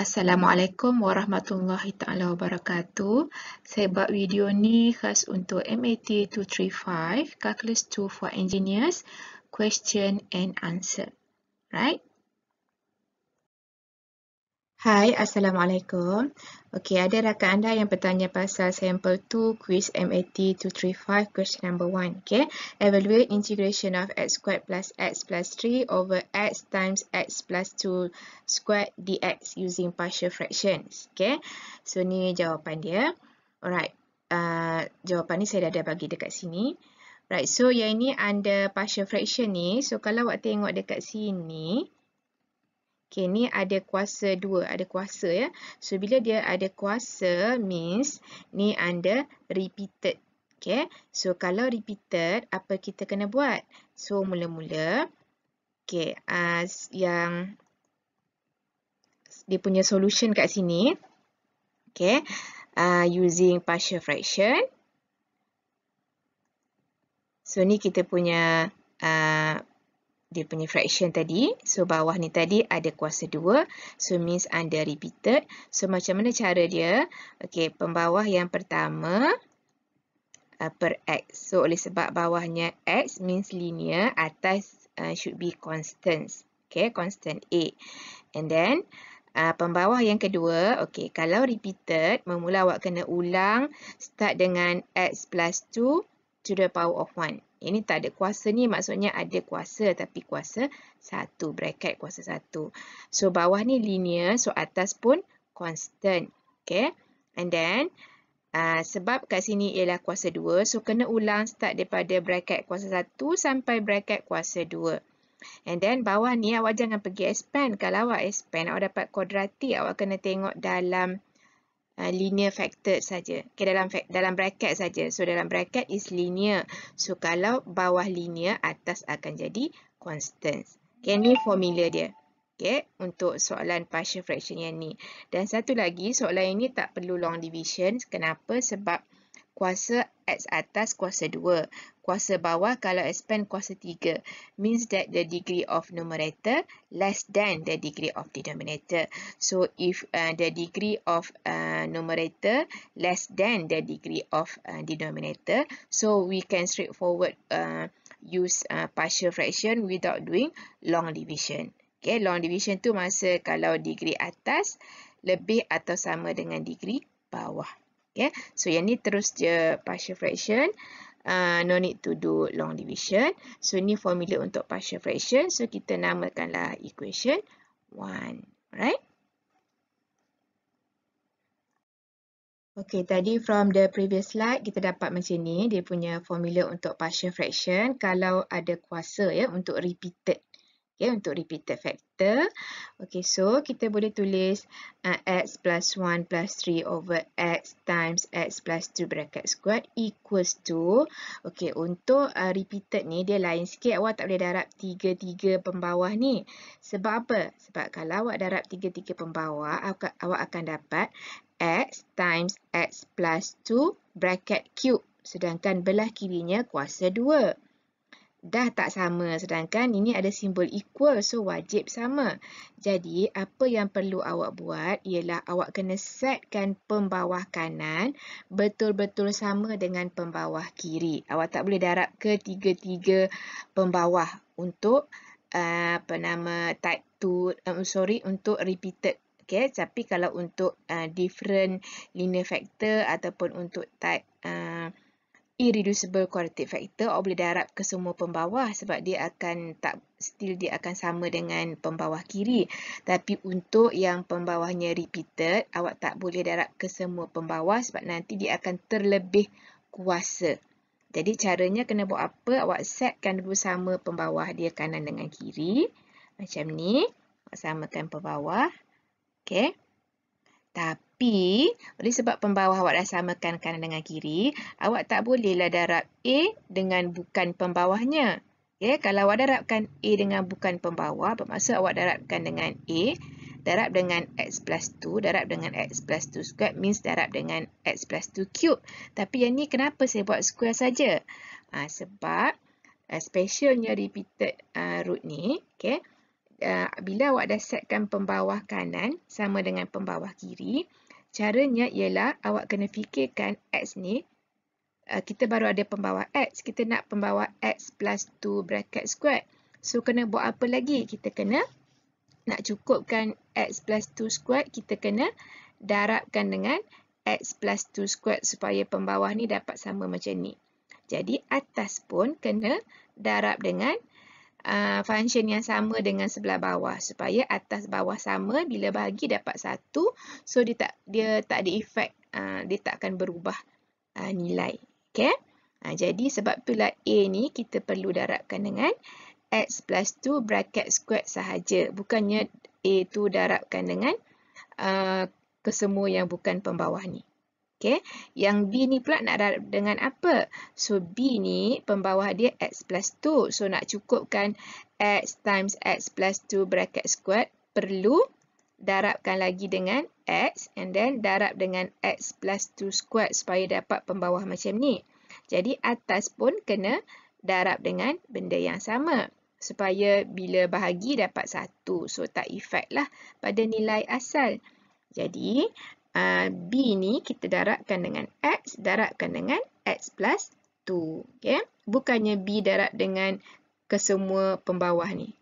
Assalamualaikum warahmatullahi taala wabarakatuh. Saya buat video ni khas untuk MAT 235 Calculus 2 for Engineers, question and answer. Right? Hai, Assalamualaikum. Okey, ada rakan anda yang bertanya pasal sampel 2 quiz MAT 235 question number 1. Okay, evaluate integration of x squared plus x plus 3 over x times x plus 2 squared dx using partial fractions. Okay, so ni jawapan dia. Alright, jawapan ni saya dah ada bagi dekat sini. Right, so yang ini under partial fraction ni. So kalau awak tengok dekat sini, okay, ni ada kuasa 2, ada kuasa ya. So bila dia ada kuasa means ni under repeated. Okay, so kalau repeated, apa kita kena buat? So mula-mula, okay, yang dia punya solution kat sini, okay, using partial fraction. So ni kita punya dia punya fraction tadi. So bawah ni tadi ada kuasa 2. So means under repeated. So macam mana cara dia? Okey, pembawah yang pertama per x. So oleh sebab bawahnya x means linear, atas should be constants. Okay, constant A. And then pembawah yang kedua, okey, kalau repeated, memula awak kena ulang start dengan x plus 2 to the power of 1. Ini tak ada kuasa ni, maksudnya ada kuasa tapi kuasa 1, bracket kuasa 1. So bawah ni linear, so atas pun constant. Okay, and then sebab kat sini ialah kuasa 2, so kena ulang start daripada bracket kuasa 1 sampai bracket kuasa 2. And then bawah ni awak jangan pergi expand. Kalau awak expand, awak dapat kuadratik, awak kena tengok dalam linear factor saja. Okay, dalam bracket saja. So dalam bracket is linear. So kalau bawah linear, atas akan jadi constant. Okay, ni formula dia. Okay, untuk soalan partial fraction yang ni. Dan satu lagi, soalan ini tak perlu long division. Kenapa? Sebab kuasa x atas kuasa 2. Kuasa bawah kalau expand kuasa 3. Means that the degree of numerator less than the degree of denominator. So if the degree of numerator less than the degree of denominator, so we can straightforward use partial fraction without doing long division. Okay, long division tu masa kalau degree atas lebih atau sama dengan degree bawah. Okay, so yang ni terus je partial fraction. No need to do long division. So ni formula untuk partial fraction. So kita namakanlah equation 1. Alright. Okay, tadi from the previous slide kita dapat macam ni. Dia punya formula untuk partial fraction. Kalau ada kuasa ya untuk repeated. Okay, untuk repeated factor. Okay, so kita boleh tulis x plus 1 plus 3 over x times x plus 2 bracket squared equals to, okay, untuk repeated ni dia lain sikit. Awak tak boleh darab 3 pembawah ni. Sebab apa? Sebab kalau awak darab 3 pembawah, awak akan dapat x times x plus 2 bracket cube. Sedangkan belah kirinya kuasa 2. Dah tak sama, sedangkan ini ada simbol equal, so wajib sama. Jadi, apa yang perlu awak buat ialah awak kena setkan pembawah kanan betul-betul sama dengan pembawah kiri. Awak tak boleh darab ke 3 pembawah untuk type 2, untuk repeated. Okay, tapi kalau untuk different linear factor ataupun untuk type irreducible quadratic factor, awak boleh darab ke semua pembawah sebab dia akan dia akan sama dengan pembawah kiri. Tapi untuk yang pembawahnya repeated, awak tak boleh darab ke semua pembawah sebab nanti dia akan terlebih kuasa. Jadi caranya kena buat apa? Awak setkan dulu sama pembawah dia kanan dengan kiri. Macam ni. Awak samakan pembawah. Okay. Tapi, oleh sebab pembawah awak dah samakan kanan dengan kiri, awak tak bolehlah darab A dengan bukan pembawahnya. Okay, kalau awak darabkan A dengan bukan pembawah, bermaksud awak darabkan dengan A, darab dengan x plus 2, darab dengan x plus 2 square, means darab dengan x plus 2 cube. Tapi yang ni kenapa saya buat square saja? Sebab specialnya repeated root ni, okay, bila awak dah setkan pembawah kanan sama dengan pembawah kiri, caranya ialah awak kena fikirkan X ni, kita baru ada pembawah X, kita nak pembawah X plus 2 bracket square. So, kena buat apa lagi? Kita kena nak cukupkan X plus 2 square, kita kena darabkan dengan X plus 2 square supaya pembawah ni dapat sama macam ni. Jadi, atas pun kena darab dengan function yang sama dengan sebelah bawah supaya atas bawah sama, bila bahagi dapat 1. So, dia tak ada efek, dia tak akan berubah nilai. Okay? Jadi, sebab itulah A ni kita perlu darabkan dengan X plus 2 bracket square sahaja. Bukannya A tu darabkan dengan kesemua yang bukan pembawah ni. Okay. Yang B ni pula nak darab dengan apa? So, B ni pembawah dia X plus 2. So, nak cukupkan X times X plus 2 bracket square, perlu darabkan lagi dengan X and then darab dengan X plus 2 square supaya dapat pembawah macam ni. Jadi, atas pun kena darab dengan benda yang sama supaya bila bahagi dapat 1. So, tak efek lah pada nilai asal. Jadi, B ni kita darabkan dengan X, darabkan dengan X plus 2. Okay? Bukannya B darab dengan kesemua pembawah ni.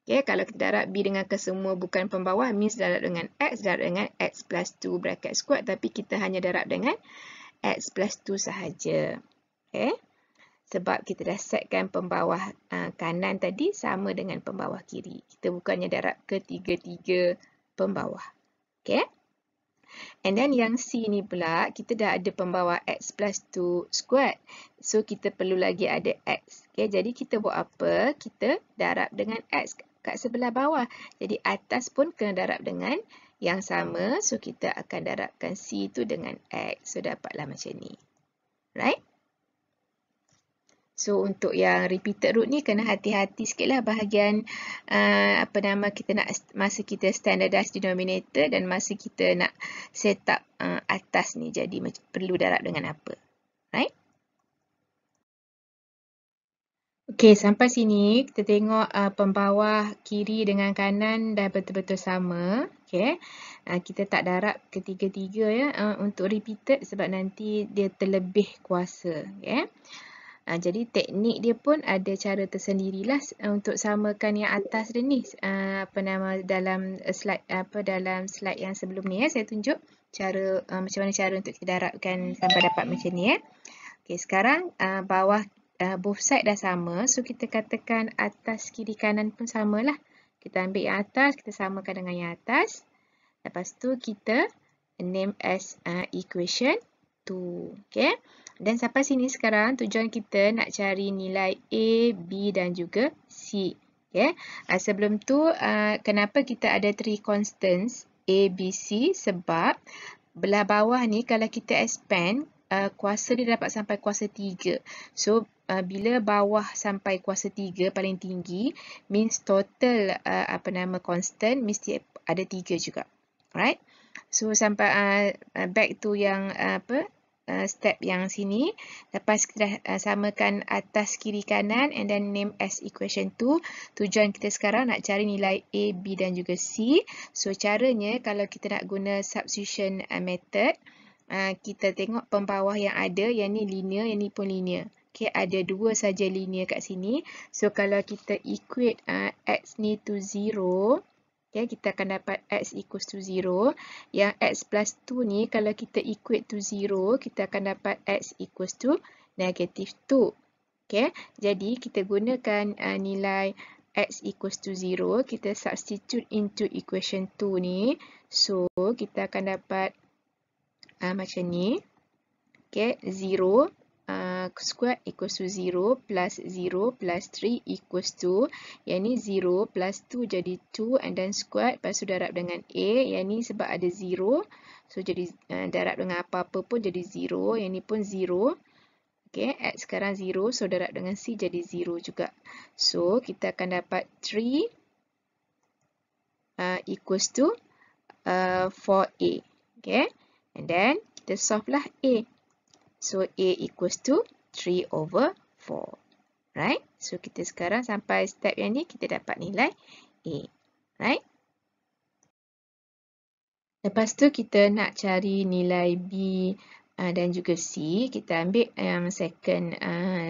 Okay? Kalau kita darab B dengan kesemua bukan pembawah, means darab dengan X plus 2 bracket square, tapi kita hanya darab dengan X plus 2 sahaja. Okay? Sebab kita dah setkan pembawah kanan tadi sama dengan pembawah kiri. Kita bukannya darab ketiga-tiga pembawah. Okay? And then yang C ni pula, kita dah ada pembawah X plus 2 square. So, kita perlu lagi ada X. Okay? Jadi, kita buat apa? Kita darab dengan X kat sebelah bawah. Jadi, atas pun kena darab dengan yang sama. So, kita akan darabkan C tu dengan X. So, dapatlah macam ni. Right? So, untuk yang repeated root ni, kena hati-hati sikit lah bahagian kita nak masa kita standardized denominator dan masa kita nak set up atas ni. Jadi, perlu darab dengan apa. Right? Okay, sampai sini kita tengok pembawah kiri dengan kanan dah betul-betul sama. Okay. Kita tak darab ketiga-tiga ya untuk repeated sebab nanti dia terlebih kuasa. Okay. Jadi teknik dia pun ada cara tersendirilah untuk samakan yang atas dia ni. Dalam slide yang sebelum ni saya tunjuk cara macam mana cara untuk kita darabkan sampai dapat macam ni . Okey, sekarang bawah both side dah sama, so kita katakan atas kiri kanan pun samalah. Kita ambil yang atas, kita samakan dengan yang atas. Lepas tu kita name as equation 2. Okey. Dan sampai sini sekarang tujuan kita nak cari nilai A, B dan juga C. Okay. Sebelum tu, kenapa kita ada 3 constants A, B, C? Sebab belah bawah ni kalau kita expand, kuasa dia dapat sampai kuasa 3. So, bila bawah sampai kuasa 3 paling tinggi, means total constant mesti ada 3 juga. Alright? So, sampai back to yang step yang sini. Lepas kita dah samakan atas kiri kanan and then name as equation 2. Tujuan kita sekarang nak cari nilai A, B dan juga C. So caranya kalau kita nak guna substitution method, kita tengok pembawah yang ada, yang ni linear, yang ni pun linear. Okay, ada 2 saja linear kat sini. So kalau kita equate X ni to 0, okay, kita akan dapat X equals to 0. Yang X plus 2 ni, kalau kita equate to 0, kita akan dapat X equals to negative 2. Okay, jadi kita gunakan nilai X equals to 0. Kita substitute into equation 2 ni. So, kita akan dapat macam ni. Okay, 0. Square equals to 0 plus 0 plus 3 equals to, yang ni 0 plus 2 jadi 2 and then square, lepas tu darab dengan A, yang ni sebab ada 0, so jadi darab dengan apa-apa pun jadi 0, yang ni pun 0. Okay, X sekarang 0, so darab dengan C jadi 0 juga. So, kita akan dapat 3 equals to 4A. Okay, and then kita solve lah A. So, A equals to 3 over 4. Right? So, kita sekarang sampai step yang ni, kita dapat nilai A. Right? Lepas tu kita nak cari nilai B dan juga C. Kita ambil yang second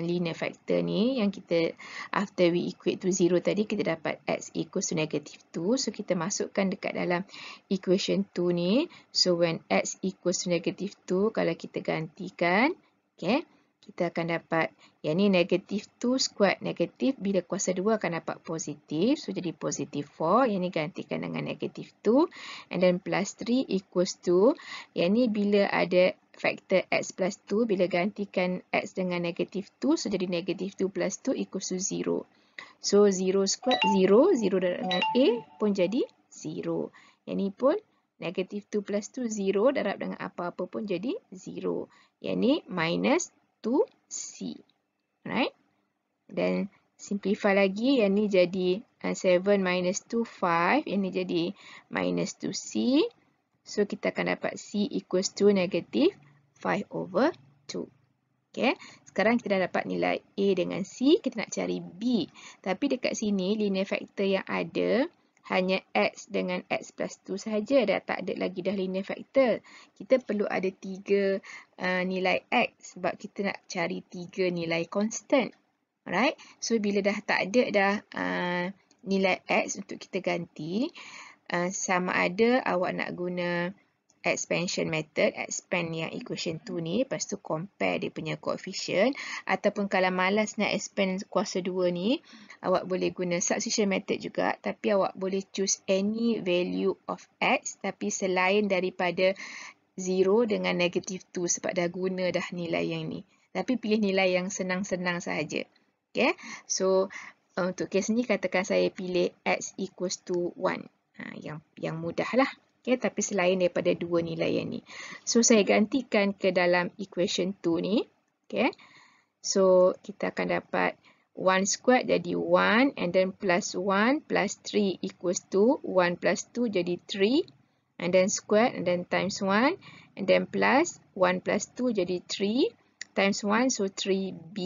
linear factor ni yang kita after we equate to 0 tadi kita dapat x equals to -2. So kita masukkan dekat dalam equation 2 ni. So when x equals to -2 kalau kita gantikan, okay, kita akan dapat yang ni -2 squared negatif bila kuasa 2 akan dapat positif. So jadi positif 4. Yang ni gantikan dengan -2. And then plus 3 equals to. Yang ni bila ada faktor x plus 2. Bila gantikan x dengan -2. So jadi -2 plus 2 equals to 0. So 0 squared 0. 0 darab dengan A pun jadi 0. Yang ni pun -2 plus 2 0 darab dengan apa-apa pun jadi 0. Yang ni minus 2C. Right? Dan simplify lagi. Yang ni jadi 7 minus 2, 5. Yang ni jadi minus 2C. So, kita akan dapat C equals to negative 5 over 2. Okay. Sekarang kita dah dapat nilai A dengan C. Kita nak cari B. Tapi dekat sini, linear factor yang ada hanya x dengan x plus 2 sahaja. Dah tak ada lagi dah linear factor. Kita perlu ada 3 nilai x sebab kita nak cari 3 nilai constant. Alright. So, bila dah tak ada dah nilai x untuk kita ganti, sama ada awak nak guna expansion method, expand yang equation 2 ni, lepas tu compare dia punya coefficient, ataupun kalau malas nak expand kuasa 2 ni, awak boleh guna substitution method juga, tapi awak boleh choose any value of x, tapi selain daripada 0 dengan negative 2 sebab dah guna dah nilai yang ni. Tapi pilih nilai yang senang-senang sahaja. Okay, so untuk kes ni katakan saya pilih x equals to 1. Yang mudah lah. Okay, tapi selain daripada dua nilai yang ni. So, saya gantikan ke dalam equation 2 ni. Okay. So, kita akan dapat 1 squared jadi 1. And then plus 1 plus 3 equals to 1 plus 2 jadi 3. And then squared and then times 1. And then plus 1 plus 2 jadi 3. Times 1 so 3b.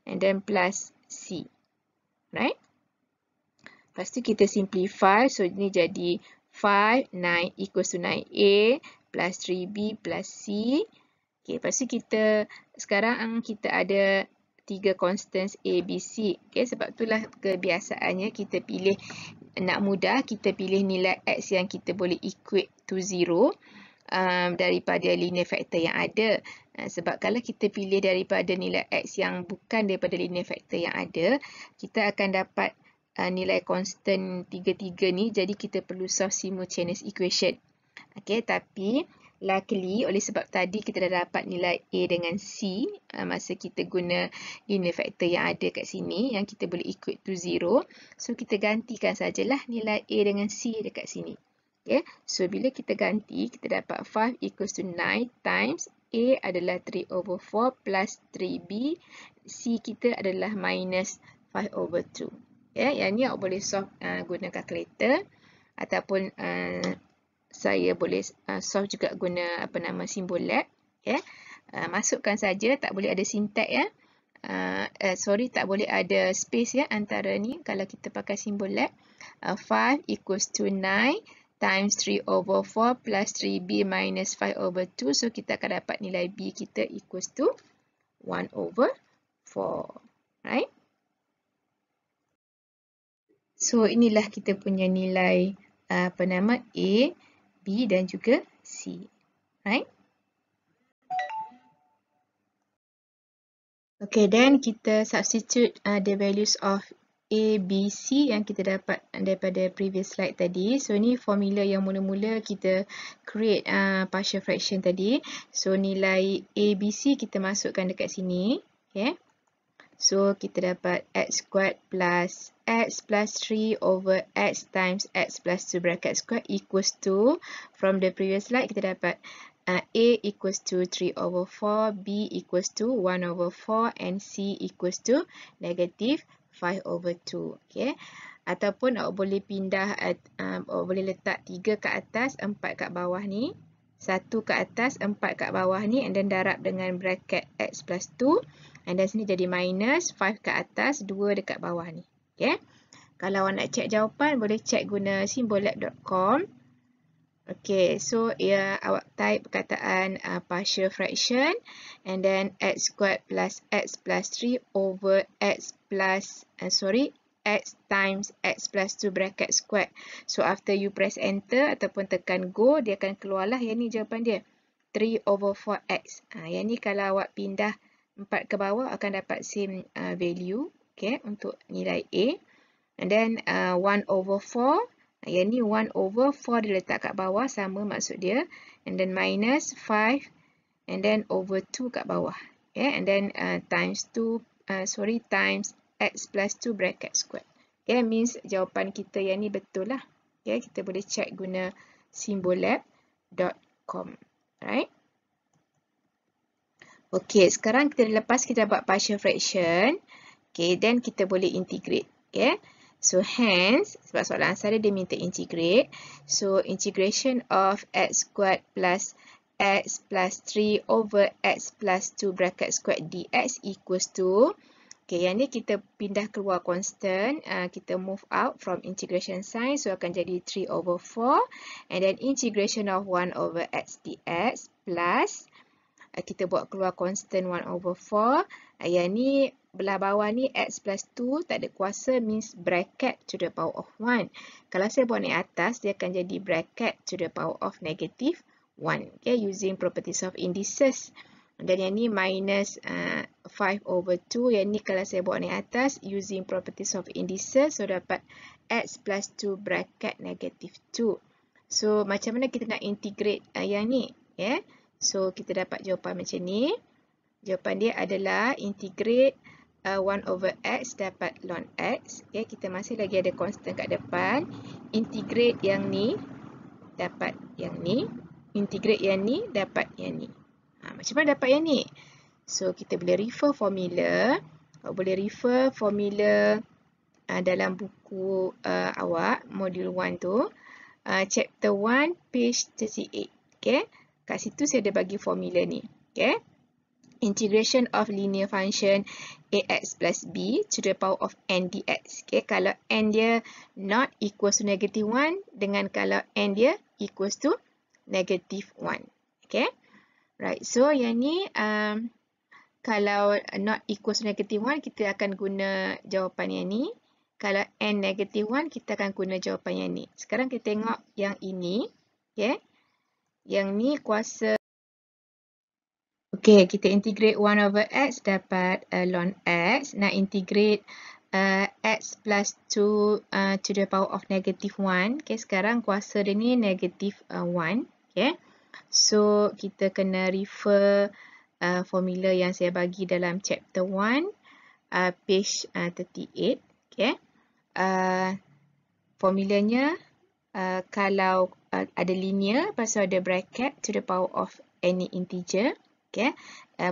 And then plus c. Right. Lepas tu kita simplify. So, ini jadi 5, 9 equals to 9a plus 3b plus c. Okay, lepas tu kita, sekarang kita ada 3 constants a, b, c. Okay, sebab itulah kebiasaannya kita pilih, nak mudah, kita pilih nilai x yang kita boleh equate to 0 daripada linear factor yang ada. Sebab kalau kita pilih daripada nilai x yang bukan daripada linear factor yang ada, kita akan dapat nilai constant 3-3 ni, jadi kita perlu solve simultaneous equation. Okay, tapi luckily oleh sebab tadi kita dah dapat nilai A dengan C masa kita guna linear factor yang ada kat sini yang kita boleh equate to 0. So kita gantikan sajalah nilai A dengan C dekat sini. Okay, so bila kita ganti, kita dapat 5 equals to 9 times A adalah 3 over 4 plus 3B, C kita adalah minus 5 over 2. Ya, yang ni awak boleh solve guna calculator ataupun saya boleh solve juga guna simbol lab. Ya. Masukkan saja, tak boleh ada syntax ya. Tak boleh ada space ya antara ni kalau kita pakai simbol lab. 5 equals to 9 times 3 over 4 plus 3b minus 5 over 2. So kita akan dapat nilai b kita equals to 1 over 4. Right? So, inilah kita punya nilai A, B dan juga C. Right? Okay, then kita substitute the values of A, B, C yang kita dapat daripada previous slide tadi. So, ni formula yang mula-mula kita create partial fraction tadi. So, nilai A, B, C kita masukkan dekat sini. Okay. So, kita dapat x squared plus x plus 3 over x times x plus 2 bracket square equals to, from the previous slide, kita dapat A equals to 3 over 4, B equals to 1 over 4, and C equals to negative 5 over 2. Okay. Ataupun awak boleh pindah, awak boleh letak 3 kat atas, 4 kat bawah ni. 1 kat atas, 4 kat bawah ni, and then darab dengan bracket x plus 2. And then sini jadi minus 5 kat atas, 2 dekat bawah ni. Okay. Kalau awak nak check jawapan, boleh check guna symbollab.com. Okay, so awak type perkataan partial fraction and then x squared plus x plus 3 over x times x plus 2 bracket squared. So after you press enter ataupun tekan go, dia akan keluarlah yang ni jawapan dia. 3 over 4x. Yang ni kalau awak pindah 4 ke bawah akan dapat same value, okay, untuk nilai A. And then 1 over 4. Yang ni 1 over 4 dia letak kat bawah, sama maksud dia. And then minus 5 and then over 2 kat bawah. Okay, and then times x plus 2 bracket square. Okay, means jawapan kita yang ni betul lah. Okay, kita boleh check guna symbollab.com. Alright. Okay, sekarang lepas kita buat partial fraction. Okay, then kita boleh integrate. Okay. So hence, sebab soalan answer dia minta integrate. So integration of x squared plus x plus 3 over x plus 2 bracket squared dx equals to, okay, yang ni kita pindah keluar constant, kita move out from integration sign, so akan jadi 3 over 4, and then integration of 1 over x dx plus, kita buat keluar constant 1 over 4, yang ni belah bawah ni x plus 2 tak ada kuasa, means bracket to the power of 1. Kalau saya buat naik atas, dia akan jadi bracket to the power of negative 1. Okay, using properties of indices. Dan yang ni minus 5 over 2. Yang ni kalau saya buat naik atas, using properties of indices, so dapat x plus 2 bracket negative 2. So macam mana kita nak integrate yang ni? Yeah? So kita dapat jawapan macam ni. Jawapan dia adalah integrate 1 over x dapat ln x. Okay, kita masih lagi ada constant kat depan. Integrate yang ni dapat yang ni. Integrate yang ni dapat yang ni. Macam mana dapat yang ni? So kita boleh refer formula. Boleh refer formula dalam buku awak, modul 1 tu. Chapter 1, page 38. Okay. Kat situ saya ada bagi formula ni. Okay. Integration of linear function ax plus b to the power of n dx. Okay, kalau n dia not equals to negative 1 dengan kalau n dia equals to negative 1. Okay, right. So yang ni kalau not equals to negative 1 kita akan guna jawapan yang ni. Kalau n negative 1 kita akan guna jawapan yang ni. Sekarang kita tengok yang ini. Okay, yang ni kuasa. Okay, kita integrate 1 over x dapat ln x. Nak integrate x plus 2 to the power of negative 1. Okay, sekarang kuasa dia ni negative 1. Okay, so kita kena refer formula yang saya bagi dalam chapter 1, page 38. Okay, formulanya kalau ada linear, lepas tu ada bracket to the power of any integer. Okay,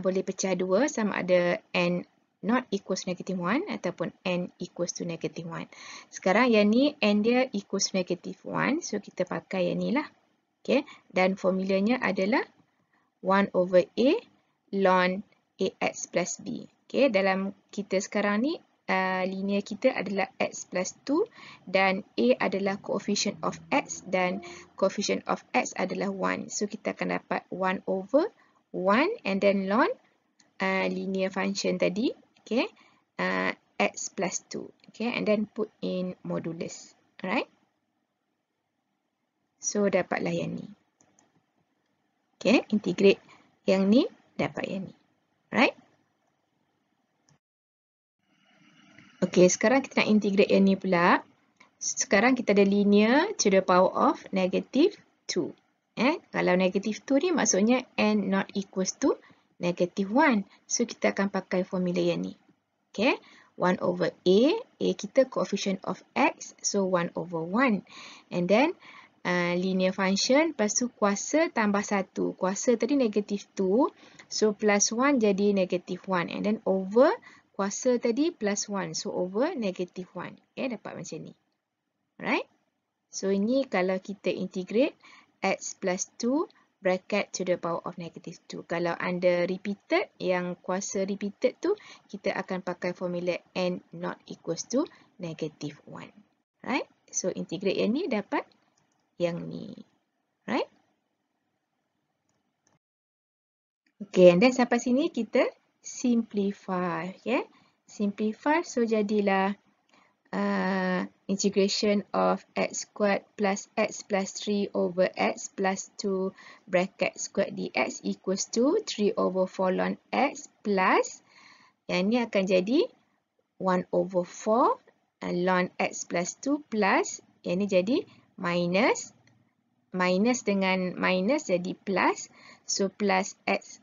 boleh pecah dua sama ada n not equals negative 1 ataupun n equals to negative 1. Sekarang yang ni n dia equals to negative 1, so kita pakai yang ni lah. Okay, dan formulanya adalah 1 over a ln ax plus b. Okay, dalam kita sekarang ni linear kita adalah x plus 2 dan a adalah coefficient of x dan coefficient of x adalah 1. So kita akan dapat 1 over 1 and then ln linear function tadi, okay, x plus 2, okay, and then put in modulus. Alright, so dapatlah yang ni. Okay, integrate yang ni dapat yang ni. Alright. Okay, sekarang kita nak integrate yang ni pula. Sekarang kita ada linear to the power of negative 2. Kalau negative 2 ni maksudnya n not equals to negative 1. So kita akan pakai formula yang ni. Okay, 1 over a kita coefficient of x, so 1 over 1. And then linear function, lepas tu kuasa tambah 1. Kuasa tadi negative 2, so plus 1 jadi negative 1. And then over kuasa tadi plus 1, so over negative 1. Okay, dapat macam ni. Alright. So ini kalau kita integrate x plus 2 bracket to the power of negative 2. Kalau anda repeated, yang kuasa repeated tu, kita akan pakai formula n not equals to negative 1. Right? So, integrate yang ni dapat yang ni. Right? Okay, and then sampai sini kita simplify. Okay? Simplify, so jadilah integration of x squared plus x plus 3 over x plus 2 bracket squared dx equals to 3 over 4 ln x plus, yang ni akan jadi 1 over 4 ln x plus 2 plus, yang ni jadi minus, minus dengan minus jadi plus, so plus x,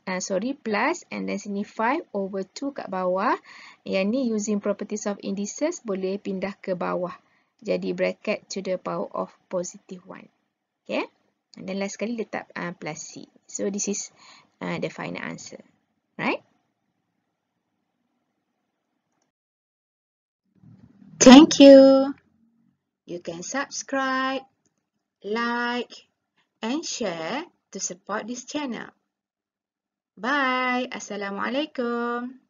plus, and then sini 5 over 2 kat bawah, yang ni using properties of indices boleh pindah ke bawah, jadi bracket to the power of positive 1. Okay, and then last sekali letak plus c. So this is the final answer. Right? Thank you. You can subscribe, like, and share to support this channel. Bye. Assalamualaikum.